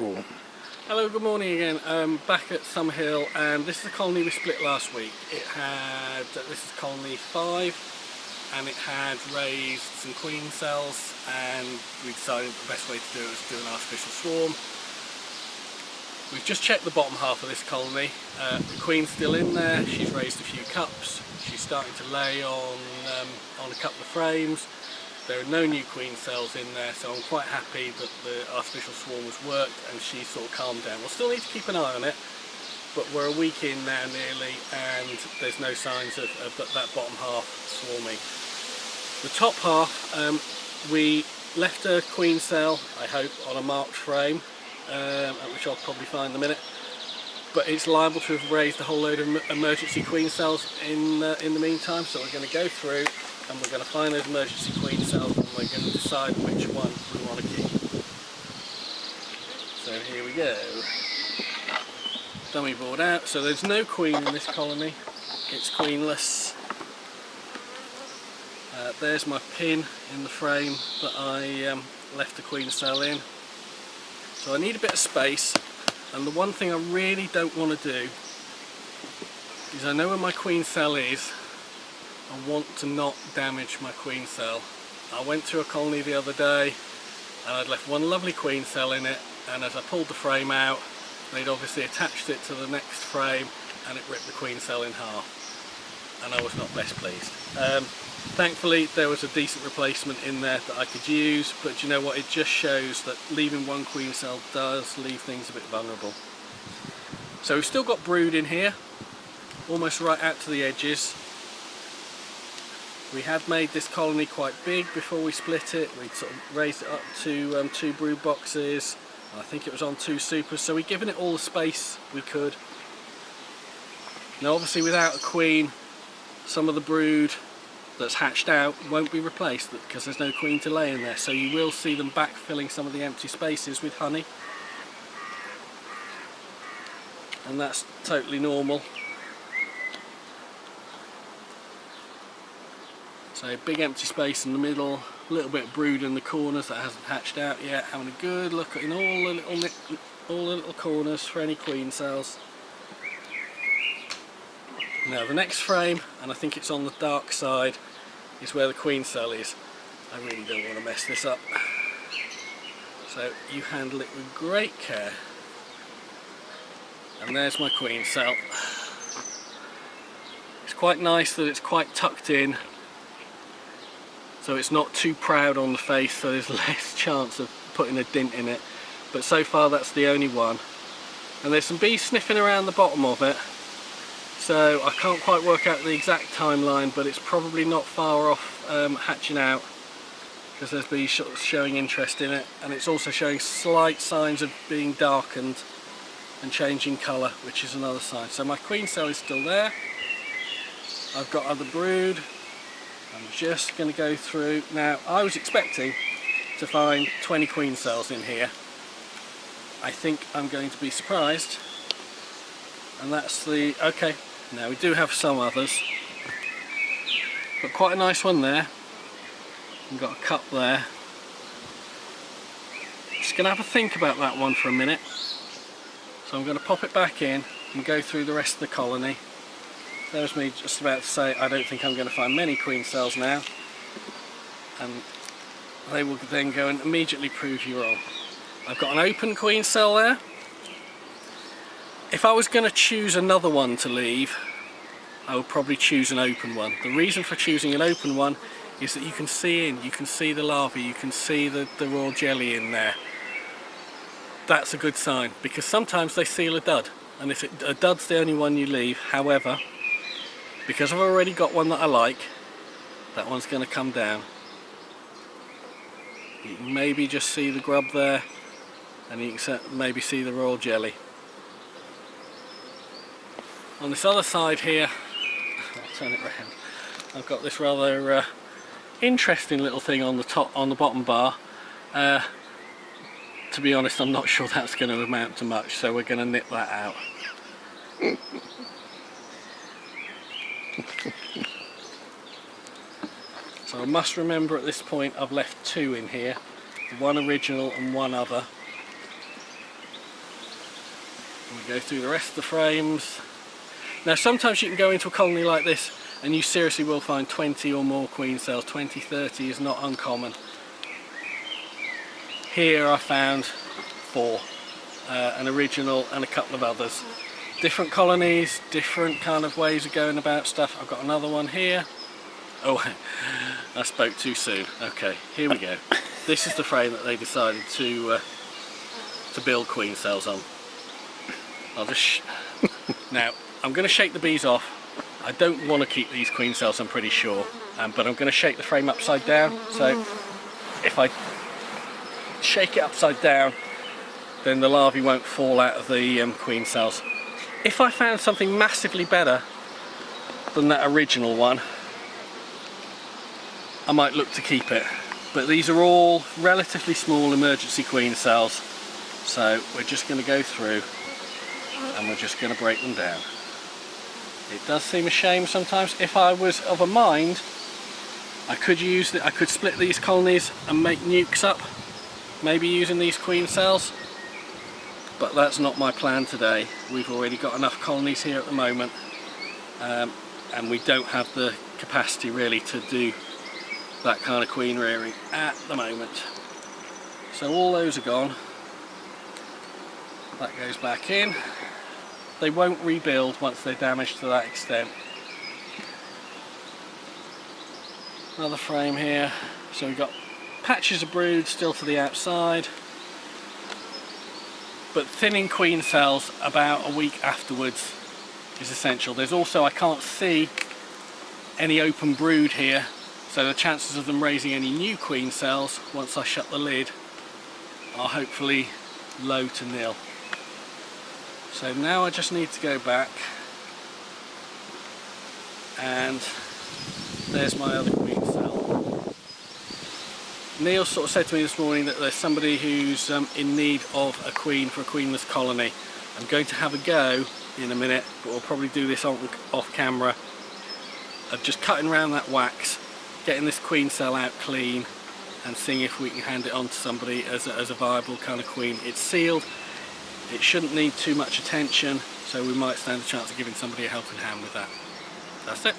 Cool. Hello, good morning again. Back at Summerhill, and this is a colony we split last week. It had, this is colony 5, and it had raised some queen cells, and we decided the best way to do it was to do an artificial swarm. We've just checked the bottom half of this colony. The queen's still in there. She's raised a few cups. She's starting to lay on a couple of frames. There are no new queen cells in there, so I'm quite happy that the artificial swarm has worked and she's sort of calmed down. We'll still need to keep an eye on it, but we're a week in now nearly, and there's no signs of that bottom half swarming. The top half, we left a queen cell, I hope, on a marked frame, which I'll probably find in a minute, but it's liable to have raised a whole load of emergency queen cells in the meantime, so we're going to go through and we're going to find those emergency queen cells, and we're going to decide which one we want to keep. So here we go. Dummy board out. So there's no queen in this colony. It's queenless. There's my pin in the frame that I left the queen cell in. So I need a bit of space, and the one thing I really don't want to do is, I know where my queen cell is. I want to not damage my queen cell. I went through a colony the other day and I'd left one lovely queen cell in it, and as I pulled the frame out, they'd obviously attached it to the next frame and it ripped the queen cell in half, and I was not best pleased. Thankfully there was a decent replacement in there that I could use, but you know what, it just shows that leaving one queen cell does leave things a bit vulnerable. So we've still got brood in here, almost right out to the edges. We had made this colony quite big before we split it. We'd sort of raised it up to 2 brood boxes. I think it was on 2 supers, so we'd given it all the space we could. Now obviously without a queen, some of the brood that's hatched out won't be replaced because there's no queen to lay in there, so you will see them backfilling some of the empty spaces with honey. And that's totally normal. So big empty space in the middle, a little bit of brood in the corners that hasn't hatched out yet, having a good look in all the little corners for any queen cells. Now the next frame, and I think it's on the dark side, is where the queen cell is. I really don't want to mess this up. So you handle it with great care. And there's my queen cell. It's quite nice that it's quite tucked in, so it's not too proud on the face, so there's less chance of putting a dint in it. But so far that's the only one. And there's some bees sniffing around the bottom of it, so I can't quite work out the exact timeline, but it's probably not far off hatching out, because there's bees showing interest in it, and it's also showing slight signs of being darkened and changing colour, which is another sign. So my queen cell is still there. I've got other brood. I'm just going to go through. Now I was expecting to find 20 queen cells in here. I think I'm going to be surprised, and that's the, okay, now we do have some others, but quite a nice one there. We've got a cup there. Just going to have a think about that one for a minute, so I'm going to pop it back in and go through the rest of the colony. There's me just about to say I don't think I'm going to find many queen cells now, and they will then go and immediately prove you wrong. I've got an open queen cell there. If I was going to choose another one to leave, I would probably choose an open one. The reason for choosing an open one is that you can see in, you can see the larvae, you can see the raw jelly in there. That's a good sign, because sometimes they seal a dud, and if a dud's the only one you leave, however, because I've already got one that I like, that one's going to come down. You can maybe just see the grub there, and you can maybe see the raw jelly. On this other side here, I'll turn it around, I've got this rather interesting little thing on the bottom bar. To be honest, I'm not sure that's going to amount to much, so we're going to nip that out. So I must remember at this point I've left 2 in here, one original and one other. And we go through the rest of the frames. Now sometimes you can go into a colony like this and you seriously will find 20 or more queen cells. 20, 30 is not uncommon. Here I found 4, an original and a couple of others. Different colonies, different kind of ways of going about stuff. I've got another one here. Oh, I spoke too soon. Okay, here we go. This is the frame that they decided to build queen cells on. I'll just now I'm going to shake the bees off. I don't want to keep these queen cells, I'm pretty sure, but I'm going to shake the frame upside down. So if I shake it upside down, then the larvae won't fall out of the queen cells. If I found something massively better than that original one, I might look to keep it. But these are all relatively small emergency queen cells, so we're just going to go through and we're just going to break them down. It does seem a shame sometimes. If I was of a mind, I could use I could split these colonies and make nukes up, maybe using these queen cells, but that's not my plan today. We've already got enough colonies here at the moment, and we don't have the capacity really to do that kind of queen rearing at the moment. So all those are gone. That goes back in. They won't rebuild once they're damaged to that extent. Another frame here. So we've got patches of brood still to the outside, but thinning queen cells about a week afterwards is essential. There's also, I can't see any open brood here, so the chances of them raising any new queen cells once I shut the lid are hopefully low to nil. So now I just need to go back, and there's my other queen cell. Neil sort of said to me this morning that there's somebody who's in need of a queen for a queenless colony. I'm going to have a go in a minute, but we'll probably do this off camera, of just cutting around that wax, getting this queen cell out clean, and seeing if we can hand it on to somebody as a viable kind of queen. It's sealed. It shouldn't need too much attention, so we might stand a chance of giving somebody a helping hand with that. That's it.